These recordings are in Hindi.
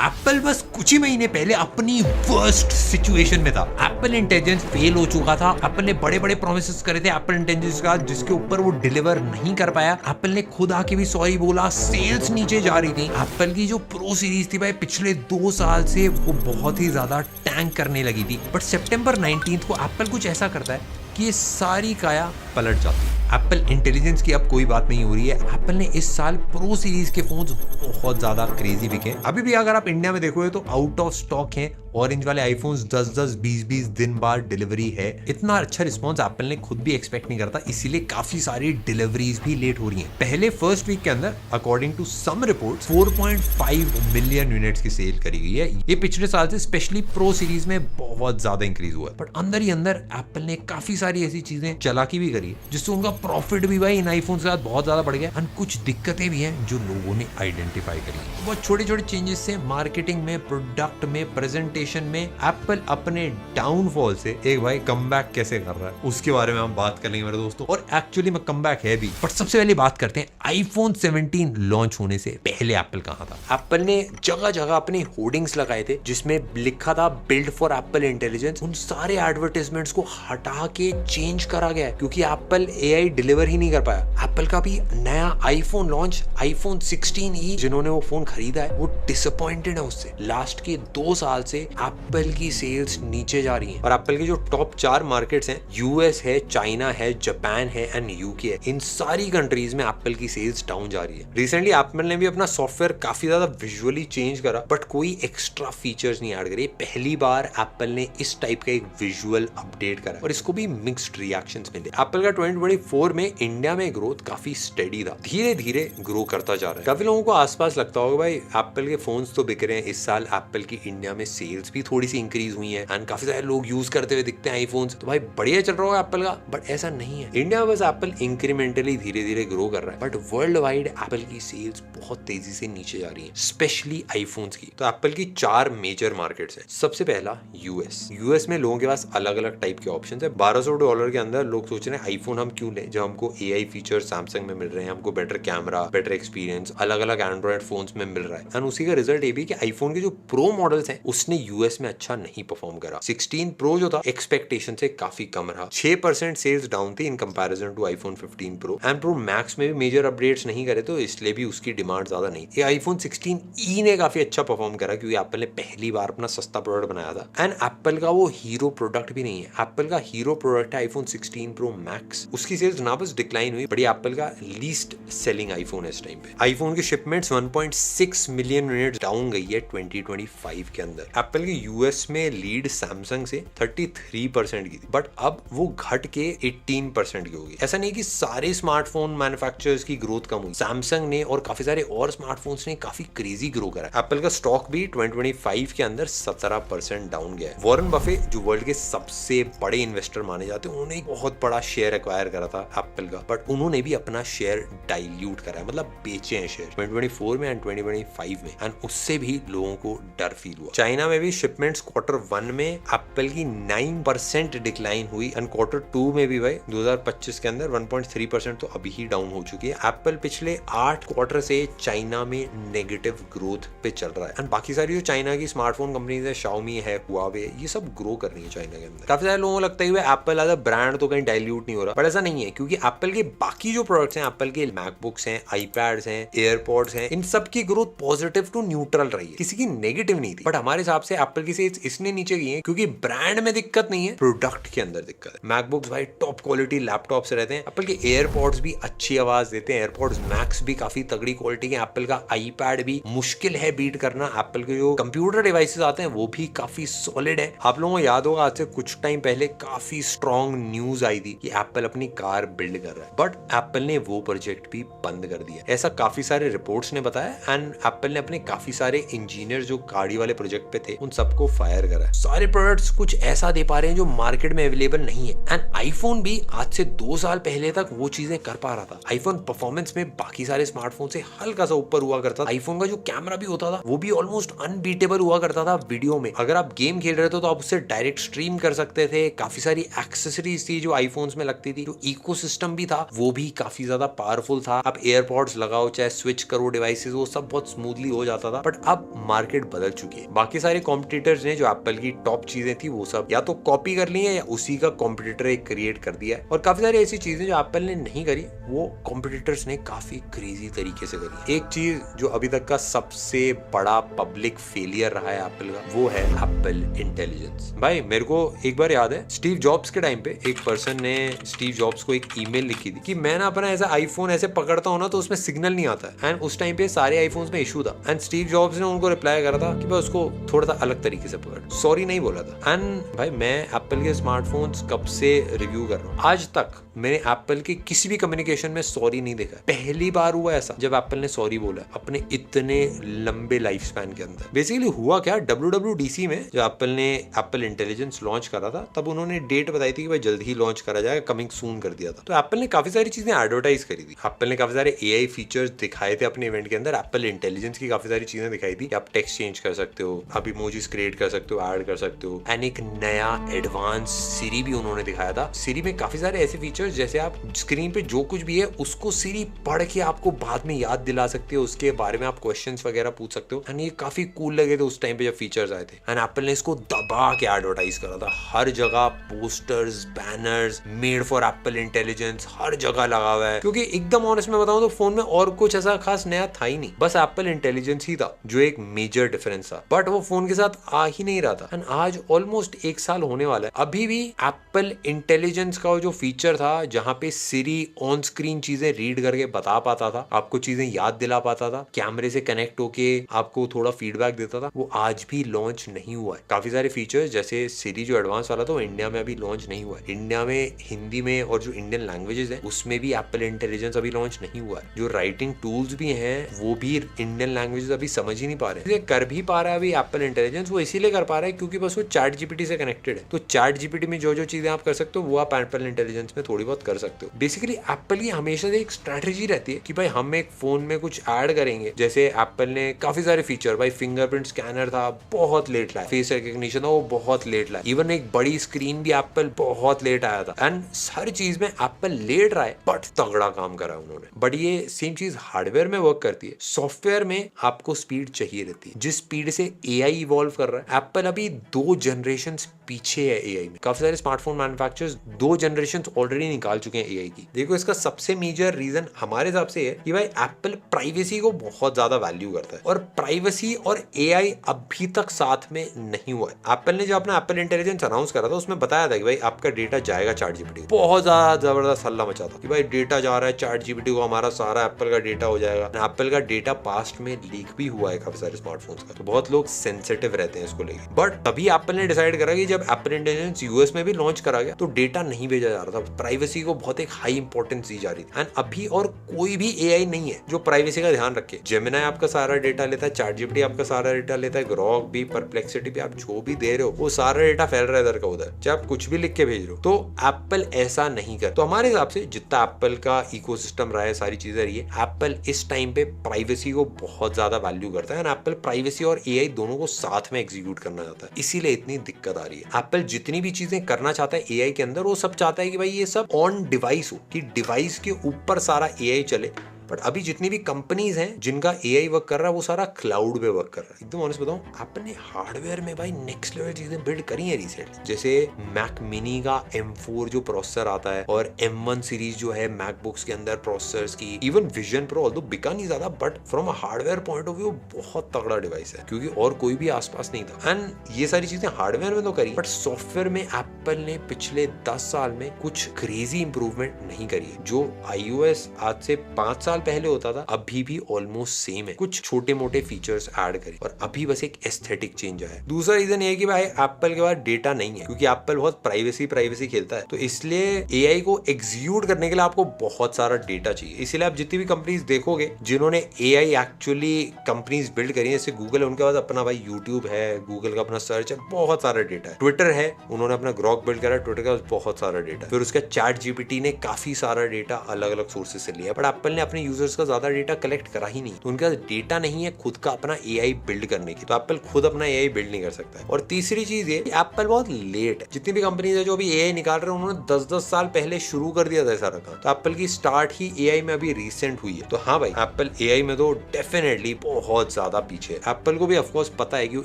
एप्पल बस कुछ ही महीने पहले अपनी वर्स्ट सिचुएशन में था। एप्पल इंटेलिजेंस फेल हो चुका था। एप्पल ने बड़े बड़े प्रोमिसेस करे थे एप्पल इंटेलिजेंस का, जिसके ऊपर वो डिलीवर नहीं कर पाया। एप्पल ने खुद आके भी सॉरी बोला, सेल्स नीचे जा रही थी। एप्पल की जो प्रो सीरीज थी भाई, पिछले 2 साल से वो बहुत ही ज्यादा टैंक करने लगी थी। बट सितंबर 19 को एप्पल कुछ ऐसा करता है कि ये सारी काया पलट जाती है। एप्पल इंटेलिजेंस की अब कोई बात नहीं हो रही है। एप्पल ने इस साल प्रो सीरीज के फोन्स बहुत ज्यादा क्रेजी बिके। अभी भी अगर आप इंडिया में देखोगे तो आउट ऑफ स्टॉक हैं। ऑरेंज वाले आईफोन्स 10-10, 20-20 दिन बाद डिलीवरी है। इतना अच्छा रिस्पॉन्स एप्पल ने खुद भी एक्सपेक्ट नहीं करता, इसीलिए काफी सारी डिलीवरीज भी लेट हो रही हैं। पहले फर्स्ट वीक के अंदर according to some reports 4.5 million units की सेल करी गई है। ये पिछले साल से स्पेशली प्रो सीरीज में बहुत ज्यादा इंक्रीज हुआ है। बट अंदर ही अंदर एप्पल ने काफी सारी ऐसी चीजें चालाकी भी करी जिससे उनका प्रॉफिट भी भाई इन आईफोन के साथ बहुत ज्यादा बढ़ गया। और कुछ दिक्कतें भी हैं जो लोगों ने आइडेंटिफाई करी। बहुत छोटे छोटे चेंजेस से मार्केटिंग में, प्रोडक्ट में, प्रेजेंटेशन में एप्पल अपने डाउनफॉल से एक भाई कमबैक कैसे कर रहा है उसके बारे में हम बात करेंगे मेरे दोस्तों। और एक्चुअली में कमबैक है भी। बट सबसे पहले बात करते हैं आईफोन 17 लॉन्च होने से पहले एप्पल कहां था। एप्पल ने जगह जगह अपने होर्डिंग्स लगाए थे जिसमें लिखा था बिल्ड फॉर एप्पल इंटेलिजेंस। उन सारे एडवर्टाइजमेंट्स को हटा के चेंज करा गया क्योंकि एप्पल एआई डिलीवर ही नहीं कर पाया। एप्पल का भी नया आईफोन लॉन्च, आईफोन 16e, जिन्होंने वो फोन खरीदा है वो डिसअपॉइंटेड है उससे। लास्ट के 2 साल से एप्पल की सेल्स नीचे जा रही हैं। और एप्पल के जो टॉप 4 मार्केट्स हैं, यूएस है, चाइना है, जापान है एंड यूके है। इन सारी कंट्रीज में एप्पल की सेल्स डाउन जा रही है। रिसेंटली एप्पल ने भी अपना सॉफ्टवेयर काफी ज्यादा विजुअली चेंज करा बट कोई एक्स्ट्रा फीचर्स नहीं ऐड करे। पहली बार एप्पल ने इस टाइप का एक विजुअल अपडेट करा और इसको भी मिक्स्ड रिएक्शंस मिले। एप्पल का 2024 में इंडिया में ग्रोथ काफी स्टेडी था, धीरे धीरे ग्रो करता जा रहा है। काफी लोगों को आसपास लगता होगा भाई एप्पल के फोन्स तो बिक रहे हैं, इस साल एप्पल की इंडिया में सेल्स भी थोड़ी सी इंक्रीज हुई है एंड काफी सारे लोग यूज करते हुए दिखते हैं आईफोन्स, तो भाई बढ़िया चल रहा होगा एप्पल का। बट ऐसा नहीं है। इंडिया में बस एप्पल इंक्रीमेंटली धीरे धीरे ग्रो कर रहा है बट वर्ल्ड वाइड एप्पल की सेल्स बहुत तेजी से नीचे जा रही है, स्पेशली आईफोन्स की। तो एप्पल की 4 मेजर मार्केट्स हैं। सबसे पहला यूएस में लोगों के पास अलग अलग टाइप के ऑप्शन है। $1200 के अंदर लोग सोच रहे हैं आईफोन हम क्यों लें जब हमको एआई फीचर सैमसंग में मिल रहे हैं, हमको बेटर कैमरा, बेटर एक्सपीरियंस अलग अलग एंड्रॉइड फोन्स में मिल रहा है। एंड उसी का रिजल्ट ये भी कि आईफोन के जो प्रो मॉडल्स हैं उसने यूएस में अच्छा नहीं परफॉर्म करा। 16 प्रो जो था एक्सपेक्टेशन से काफी कम रहा, 6% सेल्स डाउन थी in comparison to iPhone 15 pro. And pro max में भी मेजर अपडेट्स नहीं करे तो इसलिए भी उसकी डिमांड ज्यादा नहीं। ये आईफोन 16e ने काफी अच्छा परफॉर्म करा क्योंकि एप्पल ने पहली बार अपना सस्ता प्रोडक्ट बनाया था। एंड एप्पल का वो हीरो प्रोडक्ट भी नहीं है। एप्पल का हीरो प्रोडक्ट है आईफोन 16 प्रो मैक्स। उसकी सेल्स ना बस डिक्लाइन हुई, बड़ी एप्पल का लीस्ट सेलिंग आईफोन है इस टाइम पे। आईफोन की शिपमेंट्स 1.6 मिलियन यूनिट्स डाउन गई है 2025 के अंदर। एप्पल की यूएस में लीड सैमसंग से 33% की थी बट अब वो घट के 18% की होगी। ऐसा नहीं कि सारे स्मार्टफोन मैन्युफैक्चरर्स की ग्रोथ कम हुई, सैमसंग ने और काफी सारे और स्मार्टफोन्स ने काफी क्रेजी ग्रो करा। एप्पल का स्टॉक भी 2025 के अंदर 17% डाउन गया है। वॉरेन बफे जो वर्ल्ड के सबसे बड़े इन्वेस्टर माने जाते हैं, उन्होंने एक बहुत बड़ा शेयर एक्वायर करा था एप्पल का बट उन्होंने भी अपना शेयर डाइल्यूट करा है, मतलब बेचे हैं शेयर 2024 में एंड 2025 में। एंड उससे भी लोगों को डर फील हुआ। चाइना में भी शिपमेंट्स Q1 में एप्पल की 9% डिक्लाइन हुई एंड Q2 में भी भाई 2025 के अंदर 1.3% तो अभी ही डाउन हो चुकी है। एप्पल पिछले 8 क्वार्टर से चाइना में नेगेटिव ग्रोथ पे चल रहा है एंड बाकी सारी जो चाइना की स्मार्टफोन कंपनीज है, Xiaomi है, Huawei, ये सब ग्रो कर रही है चाइना के अंदर। काफी सारे लोगों को लगता है एप्पल एज अ ब्रांड तो कहीं डाइल्यूट नहीं हो रहा, पर ऐसा नहीं है क्योंकि एप्पल के बाकी जो प्रोडक्ट्स हैं, एप्पल के मैकबुक्स हैं, आईपैड्स हैं, एयरपॉड्स हैं, इन सब की ग्रोथ पॉजिटिव टू न्यूट्रल रही है, किसी की नेगेटिव नहीं थी। बट हमारे हिसाब से एप्पल की सेल्स इसने नीचे गई है क्योंकि ब्रांड में दिक्कत नहीं है, प्रोडक्ट के अंदर दिक्कत है। मैकबुक्स भाई टॉप क्वालिटी लैपटॉप्स रहते हैं, एप्पल के एयरपॉड्स भी अच्छी आवाज देते हैं, एयरपॉड्स मैक्स भी काफी तगड़ी क्वालिटी के, एप्पल का आईपैड भी मुश्किल है बीट करना, एप्पल के जो कंप्यूटर डिवाइसेस आते हैं वो भी काफी सॉलिड है। आप लोगों को याद होगा आज से कुछ टाइम पहले काफी स्ट्रॉन्ग न्यूज आई थी कि एप्पल अपनी कार बिल्ड कर रहा है बट एप्पल ने वो प्रोजेक्ट भी बंद कर दिया, ऐसा काफी सारे रिपोर्ट्स ने बताया। एंड एप्पल ने अपने काफी सारे इंजीनियर जो गाड़ी वाले प्रोजेक्ट पे थे उन सबको फायर करा है। सारे प्रोडक्ट्स कुछ ऐसा दे पा रहे हैं जो मार्केट में अवेलेबल नहीं है। एंड आईफोन भी आज से 2 साल पहले तक वो चीजें कर पा रहा था। आईफोन परफॉर्मेंस में बाकी सारे स्मार्टफोन से हल्का सा ऊपर हुआ करता था। आईफोन का जो कैमरा भी होता था वो भी ऑलमोस्ट अनबीटेबल हुआ करता था वीडियो में। अगर आप गेम खेल रहे थे तो आप उससे डायरेक्ट स्ट्रीम कर सकते थे। काफी सारी एक्सेसरीज थी जो आईफोन्स में लगती थी, जो इकोसिस्टम भी था वो भी काफी ज्यादा पावरफुल था। आप एयरपॉड्स लगाओ चाहे स्विच करो डिवाइसेस, वो सब बहुत स्मूथली हो जाता था। बट अब मार्केट बदल चुकी है। बाकी सारे कॉम्पिटिटर्स ने जो एप्पल की टॉप चीजें थी वो सब या तो कॉपी कर ली है या उसी का कॉम्पिटिटर एक क्रिएट कर दिया है। और काफी सारी ऐसी चीजें जो एप्पल ने नहीं करी वो कॉम्पिटिटर्स ने काफी क्रेजी तरीके से करी। एक चीज जो अभी तक का सबसे बड़ा पब्लिक फेलियर रहा है एप्पल का, वो है एप्पल इंटेलिजेंस। भाई मेरे को एक बार याद है स्टीव जॉब्स के टाइम पे एक पर्सन ने स्टीव जॉब्स को एक ईमेल लिखी थी कि मैं ना अपना ऐसा आईफोन ऐसे पकड़ता हूँ ना तो उसमें सिग्नल नहीं आता। एंड उस टाइम पे सारे आईफोन्स में इशू था। एंड स्टीव जॉब्स ने उनको रिप्लाई करा था कि भाई उसको थोड़ा सा अलग तरीके से पकड़, सॉरी नहीं बोला था। एंड भाई मैं एप्पल के स्मार्टफोन्स कब से रिव्यू कर रहा हूँ, आज तक मैंने एप्पल के किसी भी कम्युनिकेशन में सॉरी नहीं देखा। पहली बार हुआ ऐसा जब एप्पल ने सॉरी बोला अपने इतने लंबे लाइफ स्पैन के अंदर। बेसिकली हुआ क्या, WWDC में जब एप्पल ने एप्पल इंटेलिजेंस लॉन्च करा था तब उन्होंने डेट बताई थी कि भाई जल्द ही लॉन्च करा जाएगा, कमिंग सून कर दिया था। तो एप्पल ने काफी सारी चीजें एडवर्टाइज करी थी। एप्पल ने काफी सारे AI फीचर्स दिखाए थे अपने इवेंट के अंदर। एप्पल इंटेलिजेंस की काफी सारी चीजें दिखाई थी कि आप टेक्स्ट चेंज कर सकते हो, आप इमोजीज क्रिएट कर सकते हो, ऐड कर सकते हो। एंड एक नया एडवांस सिरी भी उन्होंने दिखाया था। सिरी में काफी सारे ऐसे फीचर्स जैसे आप स्क्रीन पे जो कुछ भी है उसको सिरी पढ़ के आपको बाद में याद दिला सकते हो, उसके बारे में आप क्वेश्चंस वगैरह पूछ सकते हो। एंड ये काफी कूल लगे थे उस टाइम पे जब फीचर्स आए थे। एंड एप्पल ने इसको दबा के एडवर्टाइज करा था, हर जगह posters, banners, made for Apple Intelligence हर जगह लगा हुआ है। क्योंकि एकदम ऑनेस्ट में बताऊं तो फोन में और कुछ ऐसा खास नया था ही नहीं, बस एप्पल इंटेलिजेंस ही था जो एक मेजर डिफरेंस था। बट वो फोन के साथ आ ही नहीं रहा था। एंड आज ऑलमोस्ट 1 साल होने वाला है, अभी भी एप्पल इंटेलिजेंस का जो फीचर था जहां पे सिरी ऑन स्क्रीन चीजें रीड करके बता पाता था, आपको चीजें याद दिला पाता था, कैमरे से कनेक्ट होके आपको थोड़ा फीडबैक देता था, वो आज भी लॉन्च नहीं हुआ है। काफी सारे फीचर्स जैसे सिरी जो एडवांस वाला था वो इंडिया में अभी लॉन्च नहीं हुआ है। इंडिया में हिंदी में और जो इंडियन लैंग्वेजेस है उसमें भी एप्पल इंटेलिजेंस अभी लॉन्च नहीं हुआ है। जो राइटिंग टूल्स भी हैं वो भी इंडियन लैंग्वेजेस अभी समझ ही नहीं पा रहे। कर भी पा रहा है अभी एप्पल इंटेलिजेंस, वो इसीलिए कर पा रहा है क्योंकि बस वो चैट जीपीटी से कनेक्टेड है। तो चैट जीपीटी में जो जो चीजें आप कर सकते हो वो आप एप्पल इंटेलिजेंस में थोड़ी बहुत कर सकते हो। बेसिकली एप्पल की हमेशा से एक स्ट्रेटेजी रहती है कि भाई हम एक फोन में कुछ ऐड करेंगे। जैसे एप्पल ने काफी सारे फीचर, भाई फिंगरप्रिंट स्कैनर था बहुत लेट लाया, फेस रिकग्निशन था वो बहुत लेट लाया, इवन एक बड़ी स्क्रीन भी एप्पल बहुत लेट आया था। एंड हर चीज में एप्पल लेट रहा है बट तगड़ा काम करा उन्होंने। बट ये सेम चीज हार्डवेयर में वर्क करती है, सॉफ्टवेयर में आपको स्पीड चाहिए रहती है। जिस स्पीड से AI इवॉल्व कर रहा है, एप्पल अभी 2 जनरेशन पीछे है AI में। काफी सारे स्मार्टफोन मैन्युफैक्चरर्स 2 जनरेशन ऑलरेडी निकाल चुके हैं AI की। देखो इसका सबसे मेजर रीजन हमारे हिसाब से है कि भाई एप्पल प्राइवेसी को बहुत ज्यादा वैल्यू करता है और प्राइवेसी और AI अभी तक साथ में नहीं हुआ है। एप्पल ने जो अपना एप्पल इंटेलिजेंस अनाउंस करा था उसमें बताया था कि भाई आपका डेटा जाएगा चैट जीपीटी को। बहुत ज्यादा जबरदस्त हल्ला मचा था कि भाई डेटा जा रहा है चैट जीपीटी को, हमारा सारा एप्पल का डेटा हो जाएगा। एप्पल का डेटा पास्ट में लीक भी हुआ है काफी सारे स्मार्टफोन्स का, तो बहुत लोग सेंसिटिव रहते हैं इसको लेकर। बट तभी एप्पल ने डिसाइड करा कि जब एप्पल इंटेलिजेंस यूएस में भी लॉन्च करा गया तो डेटा नहीं भेजा जा रहा था, प्राइवेसी को बहुत एक हाई इंपॉर्टेंस दी जा रही थी। एंड अभी और कोई भी AI नहीं है जो प्राइवेसी का ध्यान रखे। जेमिनाई आपका सारा डेटा लेता है, चैट जीपीटी आपका सारा डेटा लेता है, ग्रॉक भी, परप्लेक्सिटी भी, आप जो भी दे रहे हो वो सारा डेटा फैल रहा है इधर का उधर, चाहे आप कुछ भी लिख के भेज रहे हो। तो एप्पल ऐसा नहीं कर। तो हमारे हिसाब से जितना एप्पल का इकोसिस्टम रहा है, सारी चीजें रही है, एप्पल इस टाइम पे प्राइवेसी को बहुत ज्यादा वैल्यू करता है। एप्पल प्राइवेसी और AI दोनों को साथ में एग्जीक्यूट करना चाहता है, इसीलिए इतनी दिक्कत आ रही है। एप्पल जितनी भी चीजें करना चाहता है AI के अंदर, वो सब चाहता है कि भाई ये सब ऑन डिवाइस हो, कि डिवाइस के ऊपर सारा AI चले। बट अभी जितनी भी कंपनीज हैं जिनका AI वर्क कर रहा है वो सारा क्लाउड पे वर्क कर रहा है। एकदम ऑनेस्ट बताऊं, आपने हार्डवेयर में भाई नेक्स्ट लेवल चीजें बिल्ड करी है रिसेंटली। जैसे मैक मिनी का M4 जो प्रोसेसर आता है और M1 सीरीज जो है मैकबुक्स के अंदर प्रोसेसर्स की, इवन विजन प्रो ऑल्दो बिका नहीं ज्यादा but from a hardware point of view बहुत तगड़ा डिवाइस है क्योंकि और कोई भी आसपास नहीं था। एंड ये सारी चीजें हार्डवेयर में तो करी बट सॉफ्टवेयर में एप्पल ने पिछले 10 साल में कुछ क्रेजी इंप्रूवमेंट नहीं करी है। जो iOS आज से 5 साल पहले होता था अभी भी ऑलमोस्ट सेम है, कुछ छोटे मोटे फीचर्स ऐड करे और अभी बस एक एस्थेटिक चेंज आया है। दूसरा रीजन ये है कि भाई एप्पल के पास डेटा नहीं है क्योंकि एप्पल बहुत प्राइवेसी खेलता है, तो इसलिए AI को एग्जीक्यूट करने के लिए आपको बहुत सारा डेटा चाहिए। इसीलिए आप जितनी भी कंपनीज देखोगे जिन्होंने AI एक्चुअली कंपनीज बिल्ड करी है, जैसे गूगल है, उनके पास अपना भाई यूट्यूब है, गूगल का अपना सर्च है, बहुत सारा डेटा है। ट्विटर है, उन्होंने अपना ग्रॉक ग्रॉक बिल्ड करा, ट्विटर का बहुत सारा डेटा, फिर उसका चैट जीपीटी ने काफी सारा डेटा अलग अलग सोर्सेज से लिया, बट एप्पल ने अपने यूजर्स का ज्यादा डेटा कलेक्ट करा ही नहीं, तो उनका डेटा नहीं है खुद का अपना एआई बिल्ड करने की, तो एप्पल खुद अपना एआई बिल्ड नहीं कर सकता है। और तीसरी चीज ये, एप्पल बहुत लेट है। जितनी भी कंपनीज है जो अभी एआई निकाल रहे हैं, उन्होंने 10-10 साल पहले शुरू कर दिया था सारा काम, तो एप्पल की स्टार्ट ही एआई में अभी रिसेंट हुई है। तो हाँ भाई, एप्पल एआई में तो डेफिनेटली बहुत ज्यादा पीछे है। एप्पल को भी ऑफकोर्स पता है कि वो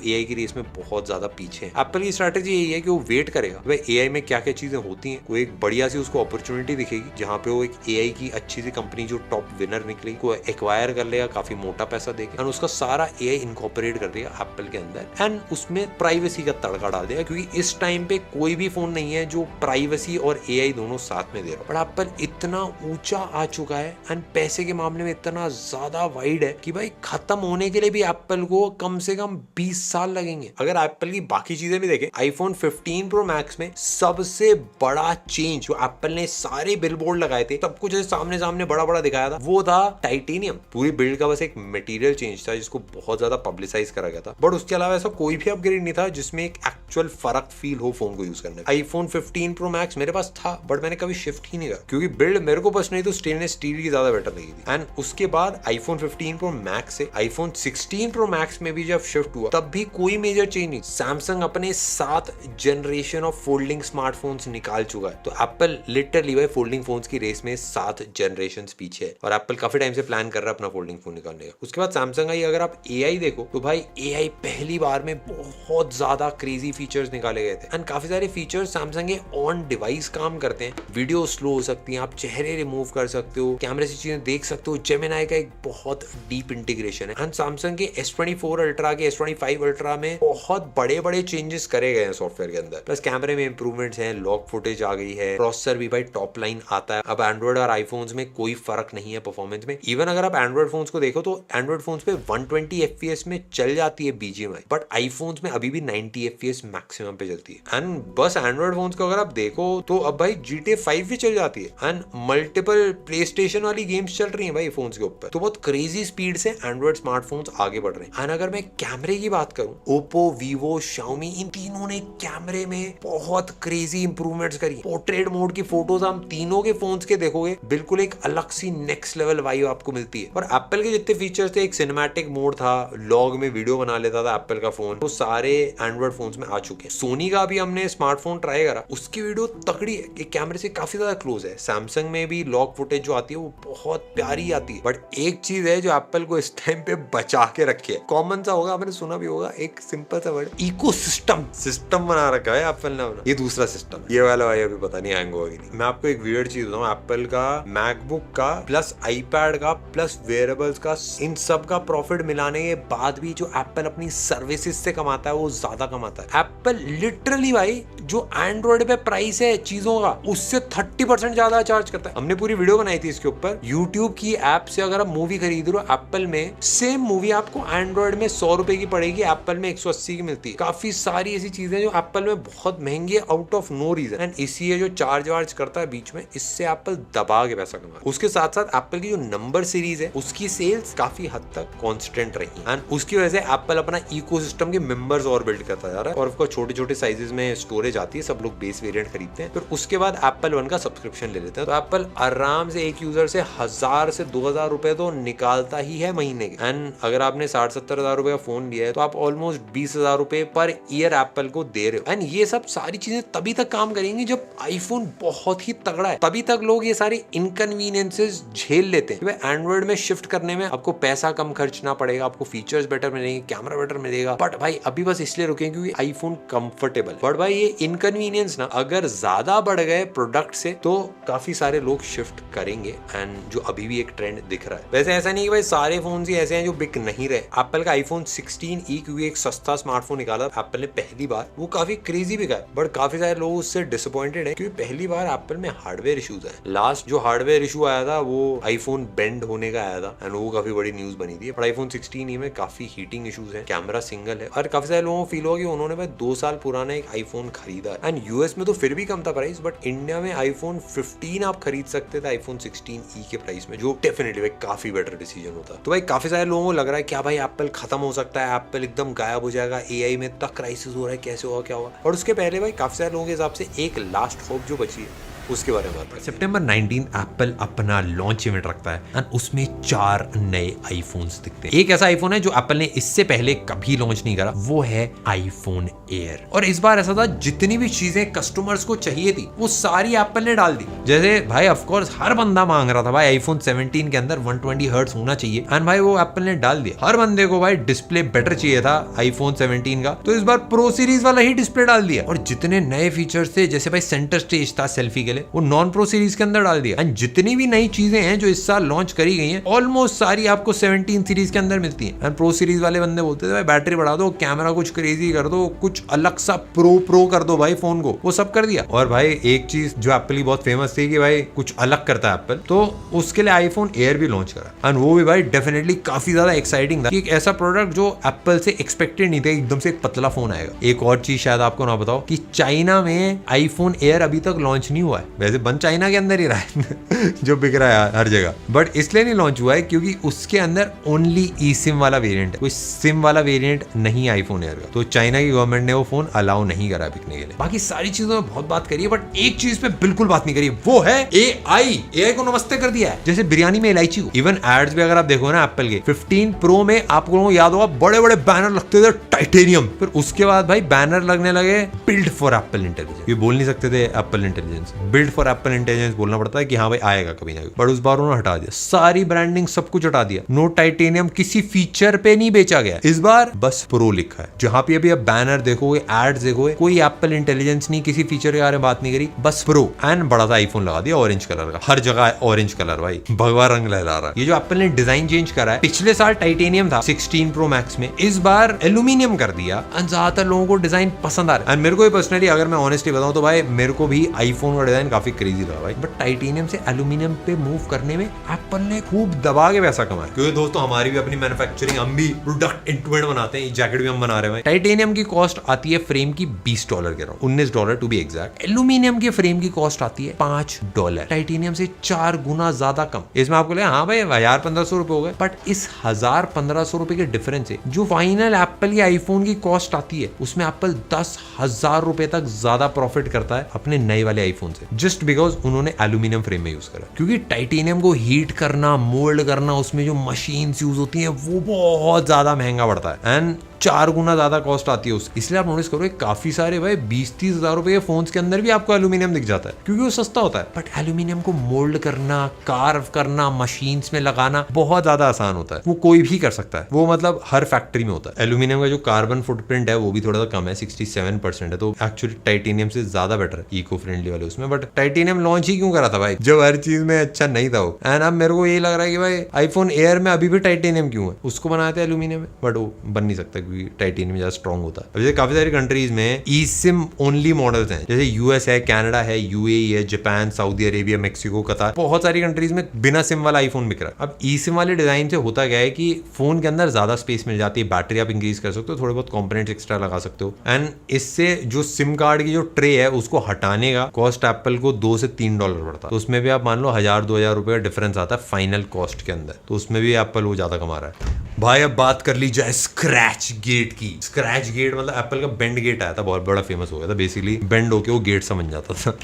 एआई की रेस में बहुत ज्यादा पीछे है। एप्पल की स्ट्रैटेजी यही है कि वो वेट करेगा भाई एआई में क्या क्या चीजें होती हैं, कोई एक बढ़िया सी उसको अपॉर्चुनिटी दिखेगी जहां पे वो एक एआई की अच्छी सी कंपनी जो टॉप विनर निकलेगी को एक्वायर कर लेगा, काफी मोटा पैसा देके, एंड उसका सारा एआई इनकॉर्पोरेट कर देगा एप्पल के अंदर, एंड उसमें प्राइवेसी का तड़का डाल देगा, क्योंकि इस टाइम पे कोई भी फोन नहीं है जो प्राइवेसी और एआई दोनों साथ में दे रहा है। पर एप्पल इतना ऊंचा आ चुका है एंड पैसे के मामले में इतना ज्यादा वाइड है कि भाई खत्म होने के लिए भी एप्पल को कम से कम 20 साल लगेंगे। अगर एप्पल की बाकी चीजें भी देखें, आईफोन 15 प्रो मैक्स में सबसे बड़ा चेंज जो एप्पल ने सारे बिलबोर्ड लगाए थे, सब कुछ सामने सामने बड़ा बड़ा दिखाया था, वो था टाइटेनियम। पूरी बिल्ड का बस एक मटेरियल चेंज था जिसको बहुत ज्यादा पब्लिसाइज करा गया था, बट उसके अलावा ऐसा कोई भी अपग्रेड नहीं था जिसमें एक एक्चुअल फर्क फील हो फोन को यूज करने में। आईफोन 15 प्रो मैक्स मेरे पास था, बट मैंने कभी शिफ्ट ही नहीं करा, क्योंकि बिल्ड मेरे को पर्सनली तो स्टेनलेस स्टील की ज्यादा बेटर लगी थी। एंड उसके बाद आईफोन 15 प्रो मैक्स से आईफोन 16 प्रो मैक्स में भी जब शिफ्ट हुआ, तब भी कोई मेजर चेंज नहीं। सैमसंग अपने 7 जनरेशन ऑफ फोल्डिंग स्मार्टफोन्स निकाल चुका है, तो एप्पल लिटरली भाई फोल्डिंग फोन्स की रेस में 7 जनरेशन पीछे है, और एप्पल काफी टाइम से प्लान कर रहा है अपना फोल्डिंग फोन निकालने का। उसके बाद सैमसंग आई। अगर आप एआई देखो तो भाई एआई पहली बार में बहुत ज्यादा क्रेजी फीचर्स निकाले गए थे, एंड काफी सारे फीचर्स सैमसंग के ऑन डिवाइस काम करते हैं। वीडियो स्लो हो सकती है, आप चेहरे रिमूव कर सकते हो, कैमरे से चीजें देख सकते हो। जेमिनाई का एक बहुत डीप इंटीग्रेशन है, एंड सैमसंग के S24 अल्ट्रा के S25 अल्ट्रा में बहुत बड़े बड़े चेंजेस करे गए हैं सॉफ्टवेयर के अंदर। प्लस कैमरे में इंप्रूवमेंट्स हैं, लॉक फुटेज आ गई है, प्रोसेसर भी भाई टॉप लाइन आता है। अब एंड्रॉइड और आईफोन्स में कोई फर्क नहीं है परफॉर्मेंस में। इवन अगर आप एंड्रॉइड फोन्स को देखो तो एंड्रॉइड फोन्स पे 120 FPS में चल जाती है BGMI, बट आईफोन्स में अभी भी 90 FPS मैक्सिमम पे चलती है। एंड बस एंड्रॉइड फोन्स को अगर आप देखो तो अब भाई GTA 5 भी चल जाती है, एंड मल्टीपल प्ले स्टेशन वाली गेम्स चल रही है भाई फोन्स के ऊपर। तो बहुत क्रेजी स्पीड से एंड्रॉइड स्मार्टफोन्स आगे बढ़ रहे हैं। एंड अगर मैं कैमरे की बात करूं, ओप्पो, वीवो, शाओमी, इन तीनों ने कैमरे में बहुत क्रेजी इंप्रूवमेंट्स करी। पोर्ट्रेट मोड की फोटोज हम तीनों के फोन्स के देखोगे, बिल्कुल एक अलग सी नेक्स्ट लेवल वाइब आपको मिलती है। और एप्पल के जितने फीचर्स थे, एक सिनेमैटिक मोड था, लॉग में वीडियो बना लेता था एप्पल का फोन, वो सारे एंड्रॉइड फोन्स में आ चुके हैं। सोनी का भी हमने स्मार्टफोन ट्राई करा, उसकी वीडियो तगड़ी है, कि कैमरे से काफी ज्यादा क्लोज है। सैमसंग में भी लॉग फुटेज जो आती है वो बहुत प्यारी आती है। बट एक चीज है जो एप्पल को इस टाइम पे बचा के रखी है, कॉमन सा होगा, आपने सुना भी होगा, एक सिंपल सा वर्ड, इकोसिस्टम। सिस्टम बना रखा है एप्पल ने अपना। ये दूसरा सिस्टम, ये वाला भाई अभी पता नहीं हैंग होगा कि नहीं। मैं आपको एक वियर्ड चीज बताऊं, एप्पल का मैकबुक का प्लस आईपैड का प्लस वेयरेबल्स का, इन सब का प्रॉफिट मिलाने के बाद भी जो एप्पल अपनी सर्विसेज से कमाता है वो ज्यादा कमाता है। एप्पल लिटरली भाई जो एंड्रॉइड पे प्राइस है चीजों का, उससे 30% ज्यादा चार्ज करता है। हमने पूरी वीडियो बनाई थी इसके ऊपर। यूट्यूब की ऐप से अगर आप मूवी खरीद रहे हो एप्पल में, सेम मूवी आपको एंड्रॉइड में 100 रुपए की पड़ेगी, एप्पल में 180 की मिलती है। काफी सारी ऐसी चीजें जो एप्पल में बहुत महंगी है out of no reason, and इसी है जो चार्ज वार्ज करता है बीच में, इससे एप्पल दबा के पैसा कमा। उसके साथ साथ एप्पल की जो नंबर सीरीज है उसकी सेल्स काफी हद तक कांस्टेंट रही, एंड उसकी वजह से एप्पल अपना इकोसिस्टम के मेंबर्स और बिल्ड करता जा रहा है। और उसको छोटे छोटे साइजेस में स्टोरेज आती है, सब लोग बेस वेरिएंट खरीदते हैं, फिर उसके बाद एप्पल वन का सब्सक्रिप्शन ले लेते हैं। तो एप्पल आराम से एक यूजर से 1000 से 2000 रुपए तो निकालता ही है महीने के। एंड अगर आपने 60-70 हजार रुपए का फोन लिया है तो आप ऑलमोस्ट 20,000 रुपए पर ईयर एप्पल को दे रहे हो। एंड ये सब सारी चीजें तभी तक काम करेंगी जब आईफोन बहुत ही तगड़ा है, तभी तक लोग ये सारे इनकन्वीनियंसेस झेल लेते हैं। एंड्रॉइड में शिफ्ट करने में आपको पैसा कम खर्चना पड़ेगा, आपको फीचर्स बेटर मिलेंगे, कैमरा बेटर मिलेगा, बट भाई अभी बस इसलिए रुके क्योंकि आईफोन कंफर्टेबल। बट भाई ये इनकन्वीनियंस ना अगर ज्यादा बढ़ गए प्रोडक्ट से तो काफी सारे लोग शिफ्ट करेंगे, एंड जो अभी भी एक ट्रेंड दिख रहा है। वैसे ऐसा नहीं कि भाई सारे फोन ही ऐसे हैं जो बिक नहीं रहे। एप्पल का आईफोन 16e क्योंकि एक सस्ता स्मार्टफोन निकाला एप्पल ने पहली बार, वो काफी क्रेजी बिका है, बट काफी सारे लोग उससे डिसअपॉइंटेड है क्योंकि पहली बार एप्पल में हार्डवेयर इश्यूज है। लास्ट जो हार्डवेयर इशू आया था वो आईफोन बेंड होने का आया था, एंड वो काफी बड़ी न्यूज बनी थी। पर आईफोन 16e में काफी हीटिंग इश्यूज है, कैमरा सिंगल है, और काफी सारे लोगों को फील होगा कि उन्होंने भाई 2 साल पुराना एक आईफोन खरीदा। एंड यूएस में तो फिर भी कम था प्राइस, बट इंडिया में आईफोन 15 आप खरीद सकते थे आईफोन 16e के प्राइस में, जो डेफिनेटली भाई काफी बेटर डिसीजन होता। तो भाई काफी सारे लोगों को लग रहा है क्या भाई एप्पल खत्म हो सकता है, एप्पल एकदम गायब हो जाएगा, एआई में तक क्राइसिस हो रहा है, कैसे होगा क्या होगा। और उसके पहले भाई काफी सारे लोगों के हिसाब से एक लास्ट होप जो बची है उसके बारे में बात करें। सितंबर 19 एप्पल अपना लॉन्च इवेंट रखता है एंड उसमें 4 नए आईफोन्स दिखते हैं। एक ऐसा आईफोन है जो एप्पल ने इससे पहले कभी लॉन्च नहीं करा, वो है आईफोन एयर। और इस बार ऐसा था जितनी भी चीजें कस्टमर्स को चाहिए थी वो सारी एप्पल ने डाल दी। जैसे भाई ऑफ कोर्स हर बंदा मांग रहा था भाई आईफोन 17 के अंदर 120 हर्ट्ज होना चाहिए एंड भाई वो एप्पल ने डाल दिया। हर बंदे को भाई डिस्प्ले बेटर चाहिए था आईफोन 17 का, तो इस बार प्रो सीरीज वाला ही डिस्प्ले डाल दिया। और जितने नए फीचर्स थे जैसे भाई सेंटर स्टेज था सेल्फी के लिए, वो नॉन प्रो सीरीज के अंदर डाल दिया। एंड जितनी भी नई चीजें हैं जो इस साल लॉन्च करी गई हैं ऑलमोस्ट सारी आपको 17 सीरीज के अंदर मिलती हैं। एंड प्रो सीरीज वाले बंदे बोलते थे भाई बैटरी बढ़ा दो, कैमरा कुछ क्रेजी कर दो, कुछ अलग सा प्रो कर दो भाई फोन को, वो सब कर दिया। और भाई एक चीज जो एप्पल की बहुत फेमस थी कि भाई कुछ अलग करता है एप्पल, तो उसके लिए आईफोन एयर भी लॉन्च करा एंड वो भी भाई डेफिनेटली काफी ज्यादा एक्साइटिंग था। एक ऐसा प्रोडक्ट जो एप्पल से एक्सपेक्टेड नहीं था, एकदम से एक पतला फोन आएगा। एक और चीज शायद आपको ना बताओ कि चाइना में आईफोन एयर अभी तक लॉन्च नहीं हुआ है। वैसे बन चाइना के अंदर ही रहा है जो बिक रहा है हर जगह, बट इसलिए नहीं लॉन्च हुआ है क्योंकि उसके अंदर ओनली ई सिम वाला वेरिएंट है, कोई सिम वाला वेरिएंट नहीं आईफोन एयर का। तो चाइना की गवर्नमेंट ने वो फोन अलाउ नहीं करा बिकने के लिए। बाकी सारी चीजों में बहुत बात करी है बट एक चीज पे बिल्कुल बात नहीं करी, वो है एआई को नमस्ते कर दिया है। जैसे बिरयानी में इलायची को, इवन एड्स भी अगर आप देखो ना एप्पल के 15 प्रो में आप लोगों को याद होगा बड़े बड़े बैनर लगते थे टाइटेनियम, फिर उसके बाद भाई बैनर लगने लगे बिल्ड फॉर एप्पल इंटेलिजेंस। ये बोल नहीं सकते थे Apple intelligence, build for Apple intelligence बोलना पड़ता है कि हाँ भाई आएगा कभी ना कभी। बट उस बार उन्होंने हटा दिया, सारी ब्रांडिंग सब कुछ हटा दिया। नो टाइटेनियम किसी फीचर पे नहीं बेचा गया, इस बार बस प्रो लिखा है। जहां पे अभी आप बैनर देखोगे, एड्स देखोगे, कोई एप्पल इंटेलिजेंस नहीं, किसी फीचर के बारे में बात नहीं करी, बस प्रो एंड बड़ा सा आईफोन लगा दिया ऑरेंज कलर का। हर जगह ऑरेंज कलर भाई भगवा रंग लहरा रहा है। ये जो एप्पल ने डिजाइन चेंज करा है, पिछले साल टाइटेनियम था 16 प्रो मैक्स में, इस बार एल्यूमिनियम कर दिया एंड ज्यादातर लोगों को डिजाइन पसंद आ रहा है। एंड मेरे को पर्सनली अगर मैं ऑनेस्टली बताऊं तो भाई मेरे को भी आईफोन का डिजाइन काफी क्रेजी लगा भाई, बट टाइटेनियम से एल्यूमिनियम पे मूव करने में एप्पल ने खूब दबा के पैसा कमाया। क्योंकि दोस्तों हमारी भी अपनी मैन्युफैक्चरिंग, हम भी प्रोडक्ट एंड टू एंड बनाते हैं, जैकेट भी हम बना रहे हैं। टाइटेनियम की कॉस्ट आती है फ्रेम की $20 के around, $19 to be exact. Aluminium के फ्रेम की कॉस्ट आती है $5, टाइटेनियम से 4 गुना ज्यादा कम। इसमें आपको लगे हाँ भाई 1000-1500 रुपए हो गए, बट इस 1000-1500 रुपए के डिफरेंस से जो फाइनल एप्पल के आईफोन की कॉस्ट आती है उसमें एप्पल 10,000 रुपए तक ज्यादा प्रॉफिट करता है अपने नए वाले आईफोन से, जस्ट बिकॉज उन्होंने एल्यूमिनियम फ्रेम में यूज करा। क्योंकि टाइटेनियम को हीट करना, मोल्ड करना, उसमें जो मशीन्स यूज होती हैं वो बहुत ज्यादा महंगा पड़ता है एंड 4 गुना ज्यादा कॉस्ट आती है उसकी। इसलिए आप नोटिस करो काफी सारे भाई 20-30 हजार रुपए के फोन्स के अंदर भी आपको एल्यूमिनियम दिख जाता है क्योंकि वो सस्ता होता है। बट एल्यूमिनियम को मोल्ड करना, कार्व करना, मशीन्स में लगाना बहुत ज्यादा आसान होता है, वो कोई भी कर सकता है, वो मतलब हर फैक्ट्री में होता है। एल्यूमिनियम का जो कार्बन फुटप्रिंट है वो भी थोड़ा सा कम है, 67% है, तो एक्चुअली टाइटेनियम से ज्यादा बेटर है इको फ्रेंडली वाले उसमें। बट टाइटेनियम लॉन्च ही क्यों करा था भाई जब हर चीज में अच्छा नहीं था वो। एंड अब मेरे को यही लग रहा है कि भाई आईफोन एयर में अभी भी टाइटेनियम क्यों है, उसको बनाया था एल्यूमिनियम में, बट वो बन नहीं सकता क्योंकि टाइटेनियम ज्यादा स्ट्रॉन्ग होता है। जैसे काफी सारी कंट्रीज में ई सिम ओनली मॉडल्स हैं, जैसे यूएस है, कनाडा है, यूएई है, जापान, सऊदी अरेबिया, मेक्सिको, कतार, बहुत सारी कंट्रीज में बिना सिम वाला आईफोन बिक रहा है। अब ई सिम वाले डिजाइन से होता क्या है कि फोन के अंदर ज्यादा स्पेस मिल जाती है, बैटरी आप इंक्रीज कर सकते हो, थोड़े बहुत कंपोनेंट्स एक्स्ट्रा लगा सकते हो एंड इससे जो सिम कार्ड की जो ट्रे है उसको हटाने का कॉस्ट एप्पल को $2 से $3 पड़ता है। तो उसमें भी आप मान लो 1000-2000 रुपए का डिफरेंस आता है फाइनल कॉस्ट के अंदर, तो उसमें भी एप्पल वो ज्यादा कमा रहा है। भाई अब बात कर ली जाए स्क्रैच गेट की। स्क्रैच गेट मतलब एप्पल का बेंड गेट आया था, बहुत बड़ा फेमस हो गया था, बेसिकली बेंड होके वो गेट समझ जाता था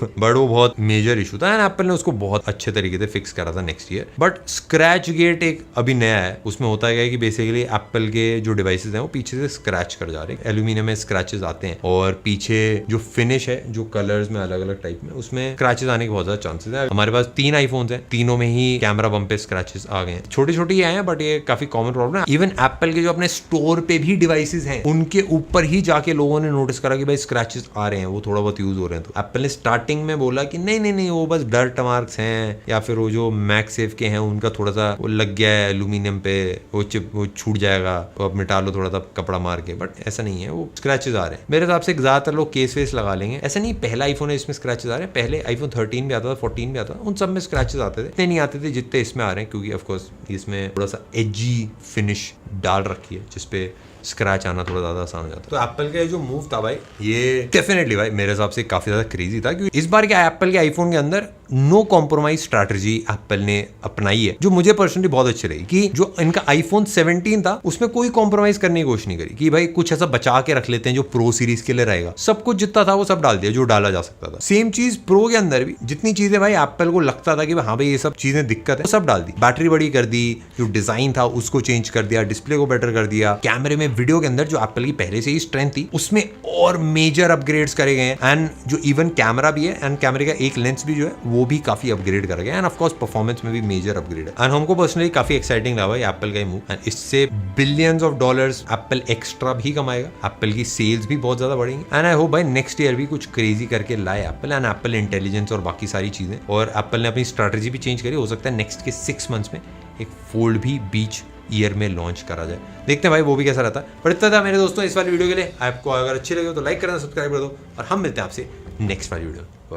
बट वो बहुत मेजर इशू था एंड एप्पल ने उसको बहुत अच्छे तरीके से फिक्स करा था next year. But scratch gate एक अभी नया है, उसमें होता है कि बेसिकली एप्पल के जो डिवाइसेस हैं वो पीछे से स्क्रैच कर जा रहे हैं, एल्यूमिनियम में स्क्रैचेस आते हैं और पीछे जो फिनिश है, जो कलर्स में अलग अलग टाइप में, उसमें स्क्रैचेस आने के बहुत ज्यादा चांसेस है। हमारे पास 3 आईफोन्स हैं, तीनों में ही कैमरा बम पे स्क्रैचेस आ गए हैं, छोटे छोटे ही आए हैं बट ये काफी कॉमन प्रॉब्लम है। इवन एप्पल के जो अपने स्टोर पे भी डिवाइसेस हैं उनके ऊपर ही जाके लोगों ने नोटिस करा कि भाई स्क्रैचेस आ रहे हैं, वो थोड़ा बहुत यूज हो रहे हैं। तो एप्पल ने स्टार्टिंग में बोला कि नहीं वो बस डर्ट मार्क्स हैं या फिर वो जो मैगसेफ के हैं उनका थोड़ा सा वो लग गया है एल्यूमिनियम पे, वो छूट जाएगा, तो अब मिटा लो थोड़ा सा कपड़ा मार के, बट ऐसा नहीं है, वो स्क्रैचेस आ रहे हैं। मेरे हिसाब से ज्यादातर लोग केस वेस लगा लेंगे, ऐसा नहीं पहला आईफोन है इसमें स्क्रैचेस आ रहे हैं, पहले आईफोन 13 भी आता था, 14 भी आता था, उन सब में स्क्रैचेस आते थे, इतने नहीं आते थे जितने इसमें आ रहे हैं क्योंकि ऑफकोर्स इसमें थोड़ा सा एजी फिनिश डाल रखी है जिसपे स्क्रैच आना थोड़ा ज्यादा आसान हो जाता है। तो एप्पल का जो मूव था भाई ये डेफिनेटली भाई मेरे हिसाब से काफी ज्यादा क्रेजी था क्योंकि इस बार क्या एप्पल के आईफोन के अंदर नो कॉम्प्रोमाइज स्ट्रैटेजी एप्पल ने अपनाई है, जो मुझे पर्सनली बहुत अच्छी लगी। कि जो इनका आईफोन 17 था उसमें कोई कॉम्प्रोमाइज करने की कोशिश नहीं करी कि भाई कुछ ऐसा बचा के रख लेते हैं जो प्रो सीरीज के लिए रहेगा। सब कुछ जितना था वो सब डाल दिया जो डाला जा सकता था। सेम चीज प्रो के अंदर भी जितनी चीजें भाई एप्पल को लगता था कि हाँ भाई ये सब चीजें दिक्कत है, सब डाल दी। बैटरी बड़ी कर दी, जो डिजाइन था उसको चेंज कर दिया, डिस्प्ले को बेटर कर दिया, कैमरे में वीडियो के अंदर जो एप्पल की पहले से ही स्ट्रेंथ थी उसमें और मेजर अपग्रेड्स करे गए हैं। एंड जो इवन कैमरा भी है एंड कैमरे का एक लेंस भी जो है वो भी काफी अपग्रेड करा गया। एंड ऑफ कोर्स परफॉर्मेंस में भी मेजर अपग्रेड है। एंड हमको पर्सनली काफी एक्साइटिंग लगा भाई एप्पल का मूव। एंड इससे billions of dollars Apple extra भी कमाएगा, एप्पल की सेल्स भी बहुत ज्यादा बढ़ेंगी। एंड आई होप भाई नेक्स्ट ईयर भी कुछ क्रेजी करके लाए एप्पल एंड एप्पल इंटेलिजेंस और बाकी सारी चीजें। और एप्पल ने अपनी स्ट्रैटेजी भी चेंज करी, हो सकता है नेक्स्ट के 6 मंथ्स में एक फोल्ड भी बीच ईयर में लॉन्च करा जाए। देखते हैं भाई वो भी कैसा रहता है। पर इतना था मेरे दोस्तों इस वाली वीडियो के लिए। आपको अगर अच्छी लगे तो लाइक करना, सब्सक्राइब कर दो और हम मिलते हैं आपसे नेक्स्ट वाली वीडियो।